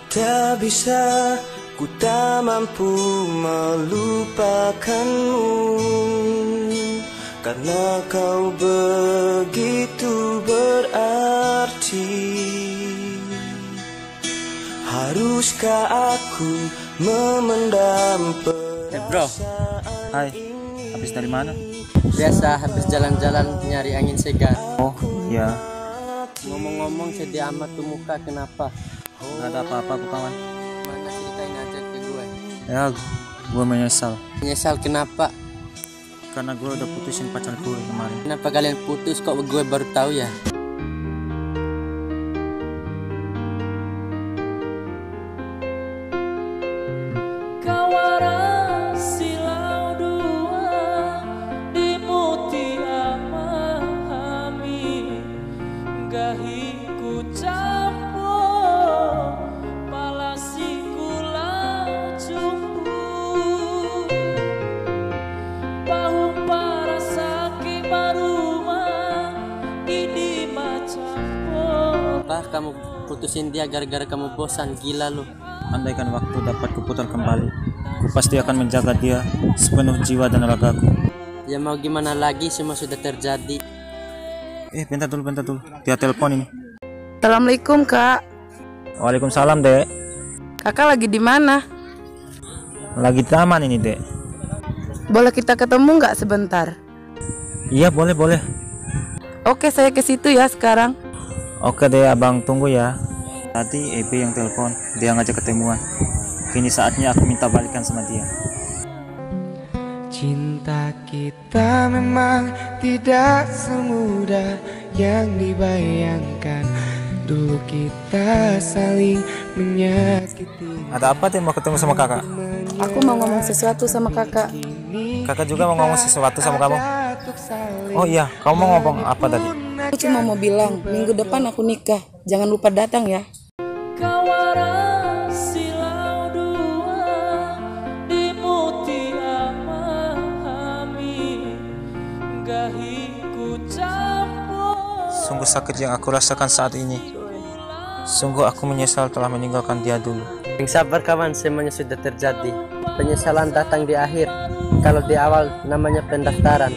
Tak bisa, ku tak mampu melupakanmu, karena kau begitu berarti. Haruskah aku memendam Bro, perasaan hai, ini? habis dari mana? Biasa habis jalan-jalan nyari angin segar. Oh, ya, Ngomong-ngomong sedih amat tuh muka, kenapa? nggak ada apa-apa kok kawan. Mana ceritain aja ke gue. Ya, gue menyesal Menyesal kenapa? karena gue udah putusin pacar gue kemarin. Kenapa kalian putus kok gue baru tahu ya? Kawara silau dua dimuti amahami gahiku campur palasiku jumpu bahu para sakit baruma ini macam Apa kamu putusin dia gara-gara kamu bosan? Gila lu. Andaikan waktu dapat kuputar kembali, ku pasti akan menjaga dia sepenuh jiwa dan ragaku. Ya mau gimana lagi, semua sudah terjadi. Bentar dulu. Dia telepon ini. Assalamualaikum kak. Waalaikumsalam, Dek. Kakak lagi di mana? Lagi di taman ini, Dek. Boleh kita ketemu nggak sebentar? Iya, boleh. Oke, saya ke situ ya sekarang. Oke deh, abang tunggu ya. Tadi EB yang telepon, dia ngajak ketemuan. Kini saatnya aku minta balikan sama dia. Cinta kita memang tidak semudah yang dibayangkan. Dulu kita saling menyakiti. Ada apa deh mau ketemu sama kakak? Aku mau ngomong sesuatu sama kakak. Kakak juga mau ngomong sesuatu sama kamu? Oh iya, kamu mau ngomong apa tadi? Aku cuma mau bilang, minggu depan aku nikah. Jangan lupa datang ya. Kawara silau dua dimuti amahami gahiku campur. Sungguh sakit yang aku rasakan saat ini. Sungguh aku menyesal telah meninggalkan dia dulu. Yang sabar kawan, semuanya sudah terjadi. Penyesalan datang di akhir. Kalau di awal namanya pendaftaran.